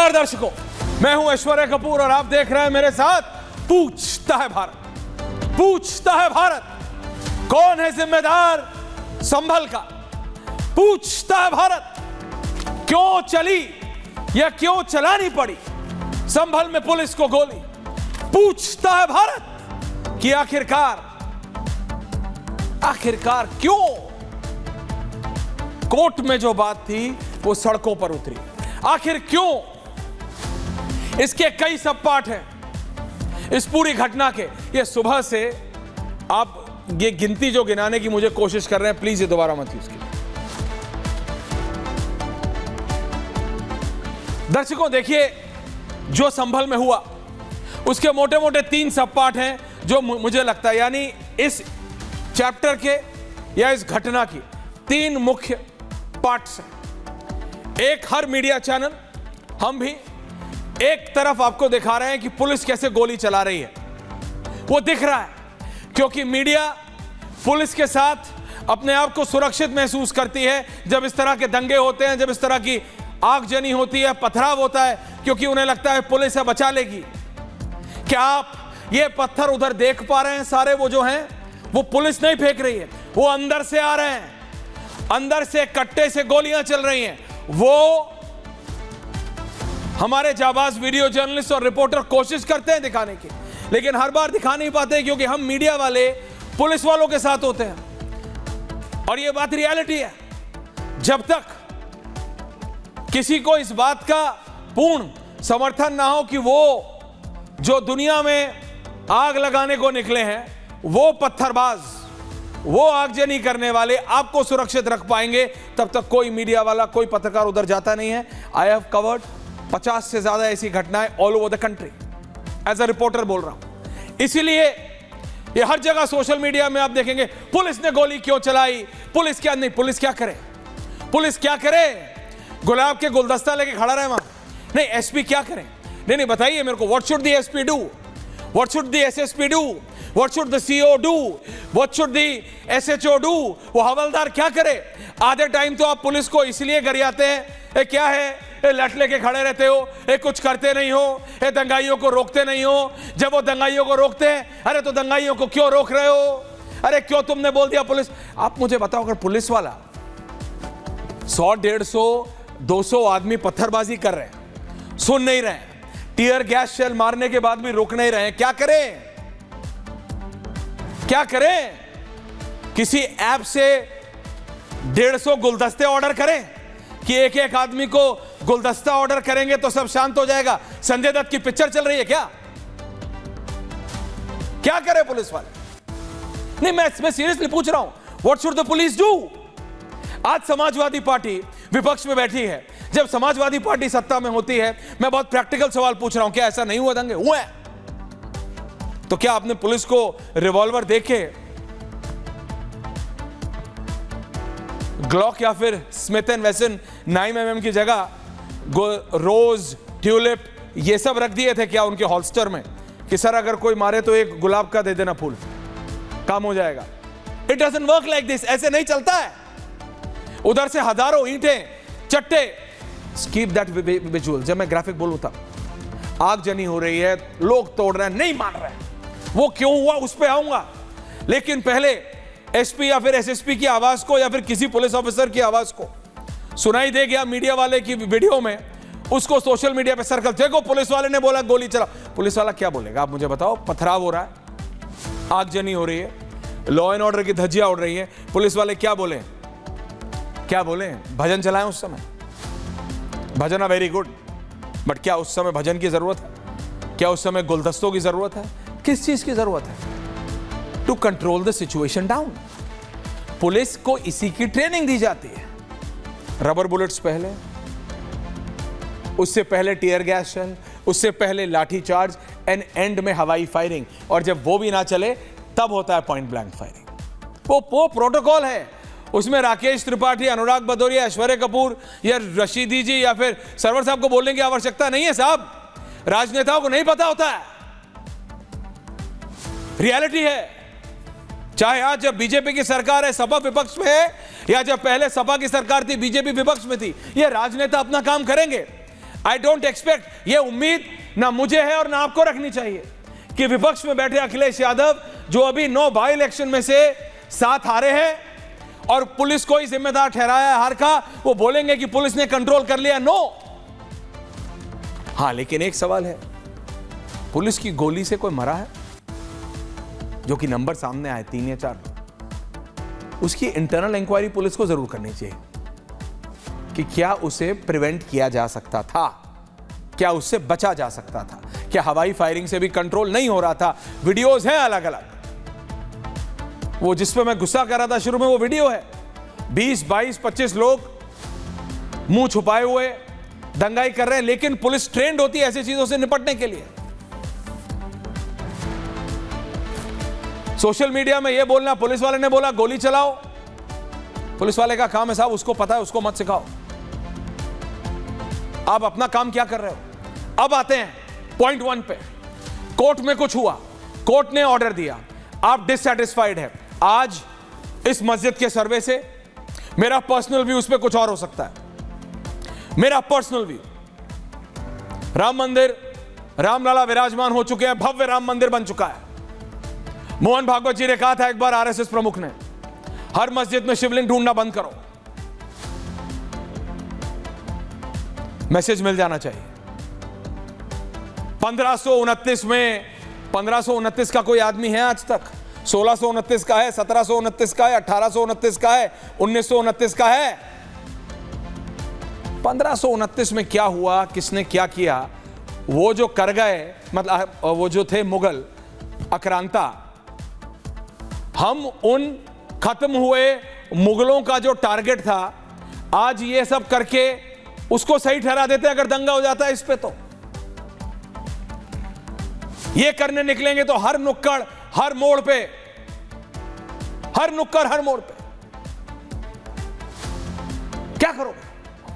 नमस्कार दर्शकों, मैं हूं ऐश्वर्या कपूर और आप देख रहे हैं मेरे साथ पूछता है भारत। पूछता है भारत, कौन है जिम्मेदार संभल का? पूछता है भारत, क्यों चली या क्यों चलानी पड़ी संभल में पुलिस को गोली? पूछता है भारत कि आखिरकार क्यों कोर्ट में जो बात थी वो सड़कों पर उतरी? आखिर क्यों? इसके कई सब पार्ट हैं इस पूरी घटना के। ये सुबह से आप ये गिनती जो गिनाने की मुझे कोशिश कर रहे हैं, प्लीज ये दोबारा मत यूज कीजिए। दर्शकों देखिए, जो संभल में हुआ उसके मोटे मोटे 3 सब पार्ट हैं जो मुझे लगता है, यानी इस चैप्टर के या इस घटना की 3 मुख्य पार्ट्स हैं। एक, हर मीडिया चैनल, हम भी एक तरफ आपको दिखा रहे हैं कि पुलिस कैसे गोली चला रही है। वो दिख रहा है क्योंकि मीडिया पुलिस के साथ अपने आप को सुरक्षित महसूस करती है जब इस तरह के दंगे होते हैं, जब इस तरह की आगजनी होती है, पथराव होता है, क्योंकि उन्हें लगता है पुलिस है बचा लेगी। क्या आप ये पत्थर उधर देख पा रहे हैं? सारे वो जो हैं वो पुलिस नहीं फेंक रही है, वो अंदर से आ रहे हैं, अंदर से कट्टे से गोलियां चल रही हैं। वो हमारे जाबाज वीडियो जर्नलिस्ट और रिपोर्टर कोशिश करते हैं दिखाने की, लेकिन हर बार दिखा नहीं पाते क्योंकि हम मीडिया वाले पुलिस वालों के साथ होते हैं। और ये बात रियलिटी है। जब तक किसी को इस बात का पूर्ण समर्थन ना हो कि वो जो दुनिया में आग लगाने को निकले हैं, वो पत्थरबाज, वो आगजनी करने वाले आपको सुरक्षित रख पाएंगे, तब तक कोई मीडिया वाला, कोई पत्रकार उधर जाता नहीं है। आई हैव कवर्ड 50 से ज्यादा ऐसी घटनाएं all over the country, as a reporter बोल रहा हूं। इसीलिए ये हर जगह सोशल मीडिया में आप देखेंगे, पुलिस ने गोली क्यों चलाई, पुलिस क्या नहीं, पुलिस क्या करे, पुलिस क्या करे? गुलाब के गुलदस्ता लेके खड़ा रहे वहां? नहीं, एसपी क्या करें? नहीं, बताइए मेरे को, what should the SP do, what should the SSP do, what should the CO do, what should the SHO do? वो हवलदार क्या करे? आधे टाइम तो आप पुलिस को इसलिए गरियाते हैं, क्या है लट लेके खड़े रहते हो, कुछ करते नहीं हो, दंगाइयों को रोकते नहीं हो। जब वो दंगाइयों को रोकते हैं, अरे तो दंगाइयों को क्यों रोक रहे हो? अरे क्यों तुमने बोल दिया पुलिस? आप मुझे बताओ, अगर पुलिस वाला 100, 150, 200 आदमी पत्थरबाजी कर रहे हैं, सुन नहीं रहे हैं, टीयर गैस शेल मारने के बाद भी रोक नहीं रहे हैं, क्या करें? क्या करें? किसी ऐप से 150 गुलदस्ते ऑर्डर करें कि एक एक आदमी को गुलदस्ता ऑर्डर करेंगे तो सब शांत हो जाएगा? संजय दत्त की पिक्चर चल रही है क्या? क्या करे पुलिस वाले? नहीं, मैं सीरियसली पूछ रहा हूं, what should the police do? आज समाजवादी पार्टी विपक्ष में बैठी है। जब समाजवादी पार्टी सत्ता में होती है, मैं बहुत प्रैक्टिकल सवाल पूछ रहा हूं, क्या ऐसा नहीं हुआ दंगे हुए? तो क्या आपने पुलिस को रिवॉल्वर देके ग्लॉक या फिर स्मिथ एंड वेसन 9mm की जगह रोज, ट्यूलिप ये सब रख दिए थे क्या उनके हॉल्स्टर में कि सर अगर कोई मारे तो एक गुलाब का दे देना फूल, काम हो जाएगा? It doesn't work like this. ऐसे नहीं चलता है। उधर से हजारों ईंटें, चट्टे, कीप दैट विजुअल। जब मैं ग्राफिक बोलूं था, आगजनी हो रही है, लोग तोड़ रहे हैं, नहीं मान रहे हैं, वो क्यों हुआ उस पर आऊंगा, लेकिन पहले एसपी या फिर एसएसपी की आवाज को या फिर किसी पुलिस ऑफिसर की आवाज को सुनाई दे गया मीडिया वाले की वीडियो में, उसको सोशल मीडिया पे सर्कल, देखो पुलिस वाले ने बोला गोली चला। पुलिस वाला क्या बोलेगा आप मुझे बताओ? पथराव हो रहा है, आगजनी हो रही है, लॉ एंड ऑर्डर की धज्जियां उड़ रही है, पुलिस वाले क्या बोले? क्या बोले? भजन चलाएं उस समय? भजन आर वेरी गुड, बट क्या उस समय भजन की जरूरत है? क्या उस समय गुलदस्तों की जरूरत है? किस चीज की जरूरत है? To control the situation down. Police को इसी की ट्रेनिंग दी जाती है। रबर बुलेट्स पहले, उससे पहले टीयर गैस शेल, उससे पहले लाठी चार्ज, एंड में हवाई फायरिंग, और जब वो भी ना चले तब होता है पॉइंट ब्लैंक फायरिंग। वो प्रोटोकॉल है। उसमें राकेश त्रिपाठी, अनुराग भदौरिया, ऐश्वर्या कपूर या रशीदी जी या फिर सरवर साहब को बोलने की आवश्यकता नहीं है साहब। राजनेताओं को नहीं पता होता है, रियलिटी है। चाहे आज जब बीजेपी की सरकार है, सपा विपक्ष में है, या जब पहले सपा की सरकार थी, बीजेपी विपक्ष में थी, ये राजनेता अपना काम करेंगे। आई डोंट एक्सपेक्ट, ये उम्मीद ना मुझे है और ना आपको रखनी चाहिए कि विपक्ष में बैठे अखिलेश यादव, जो अभी 9 बाई इलेक्शन में से 7 हारे हैं और पुलिस को ही जिम्मेदार ठहराया है हार का, वो बोलेंगे कि पुलिस ने कंट्रोल कर लिया। नो। हां, लेकिन एक सवाल है, पुलिस की गोली से कोई मरा है? जो कि नंबर सामने आए 3 या 4, उसकी इंटरनल इंक्वायरी पुलिस को जरूर करनी चाहिए कि क्या उसे प्रिवेंट किया जा सकता था, क्या उससे बचा जा सकता था, क्या हवाई फायरिंग से भी कंट्रोल नहीं हो रहा था। वीडियोस हैं अलग अलग, वो जिस पे मैं गुस्सा कर रहा था शुरू में, वो वीडियो है 20, 22, 25 लोग मुंह छुपाए हुए दंगाई कर रहे हैं, लेकिन पुलिस ट्रेंड होती है ऐसी चीजों से निपटने के लिए। सोशल मीडिया में यह बोलना, पुलिस वाले ने बोला गोली चलाओ, पुलिस वाले का काम है साहब, उसको पता है, उसको मत सिखाओ। आप अपना काम क्या कर रहे हो? अब आते हैं पॉइंट 1 पे। कोर्ट में कुछ हुआ, कोर्ट ने ऑर्डर दिया, आप डिससैटिस्फाइड है। आज इस मस्जिद के सर्वे से मेरा पर्सनल व्यू, उस पर कुछ और हो सकता है। मेरा पर्सनल व्यू, राम मंदिर, रामलला विराजमान हो चुके हैं, भव्य राम मंदिर बन चुका है। मोहन भागवत जी ने कहा था एक बार आरएसएस प्रमुख ने, हर मस्जिद में शिवलिंग ढूंढना बंद करो। मैसेज मिल जाना चाहिए। 1529 में, 1529 का कोई आदमी है आज तक? 1629 का है, 1729 का है, 1829 का है, 1929 का है। 1529 में क्या हुआ, किसने क्या किया, वो जो कर गए, मतलब वो जो थे मुगल आक्रांता, हम उन खत्म हुए मुगलों का जो टारगेट था, आज ये सब करके उसको सही ठहरा देते। अगर दंगा हो जाता है इस पे, तो ये करने निकलेंगे तो हर नुक्कड़, हर मोड़ पे, हर नुक्कड़, हर मोड़ पे क्या करोगे?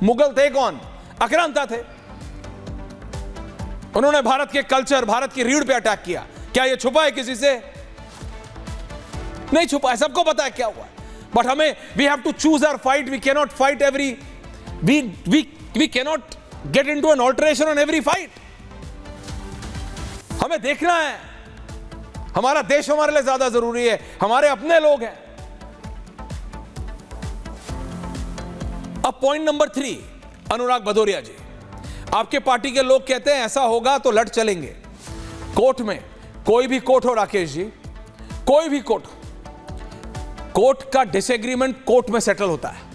मुगल थे कौन? आक्रांता थे। उन्होंने भारत के कल्चर, भारत की रीढ़ पे अटैक किया। क्या ये छुपा है किसी से? नहीं छुपा है, सबको पता है क्या हुआ। बट हमें, we have to choose our fight. We cannot fight every, we cannot get into an alteration on every fight. हमें देखना है, हमारा देश हमारे लिए ज्यादा जरूरी है, हमारे अपने लोग हैं। अब पॉइंट नंबर 3, अनुराग भदौरिया जी, आपके पार्टी के लोग कहते हैं ऐसा होगा तो लड़ चलेंगे कोर्ट में। कोई भी कोर्ट हो राकेश जी, कोई भी कोर्ट, कोर्ट का डिसएग्रीमेंट कोर्ट में सेटल होता है।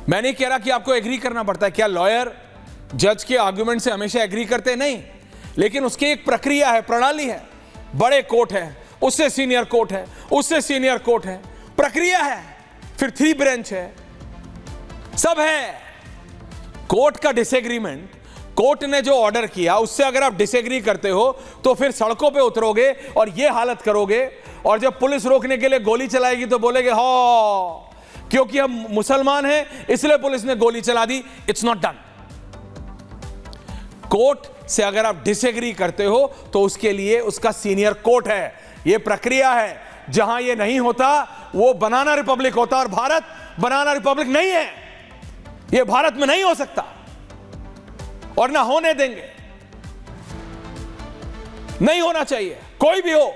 मैं नहीं कह रहा कि आपको एग्री करना पड़ता है। क्या लॉयर जज के आर्गुमेंट से हमेशा एग्री करते हैं? नहीं, लेकिन उसकी एक प्रक्रिया है, प्रणाली है। बड़े कोर्ट है, उससे सीनियर कोर्ट है, उससे सीनियर कोर्ट है, प्रक्रिया है, फिर 3 ब्रांच है, सब है। कोर्ट का डिसएग्रीमेंट, कोर्ट ने जो ऑर्डर किया उससे अगर आप डिसएग्री करते हो तो फिर सड़कों पे उतरोगे और ये हालत करोगे, और जब पुलिस रोकने के लिए गोली चलाएगी तो बोलेगे हो, क्योंकि हम मुसलमान हैं इसलिए पुलिस ने गोली चला दी। It's not done. कोर्ट से अगर आप डिसएग्री करते हो तो उसके लिए उसका सीनियर कोर्ट है। यह प्रक्रिया है। जहां यह नहीं होता वो बनाना रिपब्लिक होता, और भारत बनाना रिपब्लिक नहीं है। यह भारत में नहीं हो सकता और ना होने देंगे, नहीं होना चाहिए, कोई भी हो।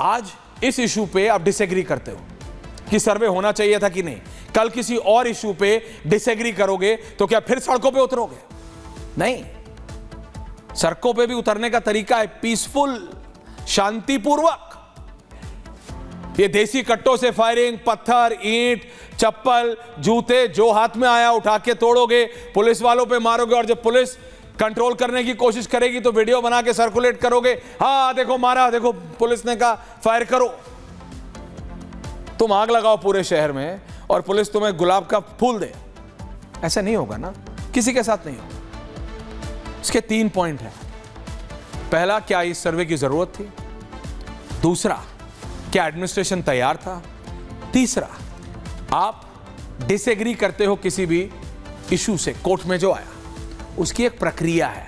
आज इस इशू पे आप डिसएग्री करते हो कि सर्वे होना चाहिए था कि नहीं, कल किसी और इशू पे डिसएग्री करोगे तो क्या फिर सड़कों पे उतरोगे? नहीं, सड़कों पे भी उतरने का तरीका है पीसफुल, शांतिपूर्वक। ये देसी कट्टों से फायरिंग, पत्थर, ईंट, चप्पल, जूते जो हाथ में आया उठा के तोड़ोगे, पुलिस वालों पे मारोगे, और जब पुलिस कंट्रोल करने की कोशिश करेगी तो वीडियो बना के सर्कुलेट करोगे, हाँ देखो मारा, देखो पुलिस ने कहा फायर करो। तुम आग लगाओ पूरे शहर में और पुलिस तुम्हें गुलाब का फूल दे, ऐसा नहीं होगा ना, किसी के साथ नहीं होगा। इसके 3 पॉइंट हैं। पहला, क्या इस सर्वे की जरूरत थी? दूसरा, क्या एडमिनिस्ट्रेशन तैयार था? तीसरा, आप डिसएग्री करते हो किसी भी इशू से, कोर्ट में जो आया उसकी एक प्रक्रिया है।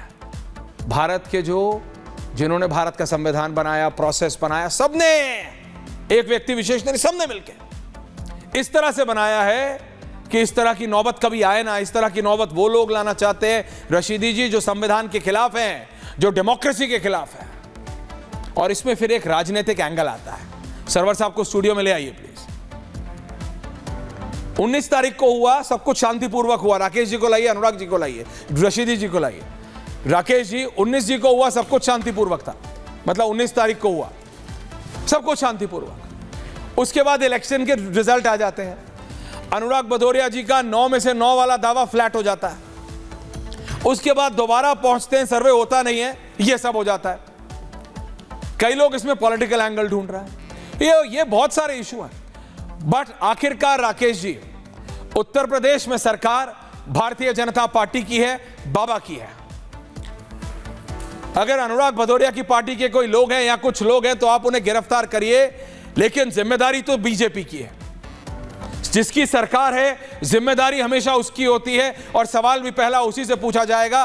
भारत के जिन्होंने भारत का संविधान बनाया, प्रोसेस बनाया, सबने, एक व्यक्ति विशेष नहीं, सबने मिलकर इस तरह से बनाया है कि इस तरह की नौबत कभी आए ना। इस तरह की नौबत वो लोग लाना चाहते हैं रशीदी जी जो संविधान के खिलाफ हैं, जो डेमोक्रेसी के खिलाफ है। और इसमें फिर एक राजनीतिक एंगल आता है। सरवर साहब को स्टूडियो में ले आइए प्लीज। 19 तारीख को हुआ, सब कुछ शांतिपूर्वक हुआ। राकेश जी को लाइए, अनुराग जी को लाइए, रशीदी जी को लाइए। राकेश जी 19 जी को हुआ, सब कुछ शांतिपूर्वक था, मतलब 19 तारीख को हुआ सब कुछ शांतिपूर्वक। उसके बाद इलेक्शन के रिजल्ट आ जाते हैं। अनुराग भदौरिया जी का 9 में से 9 वाला दावा फ्लैट हो जाता है। उसके बाद दोबारा पहुंचते हैं, सर्वे होता नहीं है, ये सब हो जाता है। कई लोग इसमें पॉलिटिकल एंगल ढूंढ रहा है। ये बहुत सारे इशू हैं। बट आखिरकार राकेश जी, उत्तर प्रदेश में सरकार भारतीय जनता पार्टी की है, बाबा की है। अगर अनुराग भदौरिया की पार्टी के कोई लोग हैं या कुछ लोग हैं तो आप उन्हें गिरफ्तार करिए, लेकिन जिम्मेदारी तो बीजेपी की है। जिसकी सरकार है जिम्मेदारी हमेशा उसकी होती है, और सवाल भी पहला उसी से पूछा जाएगा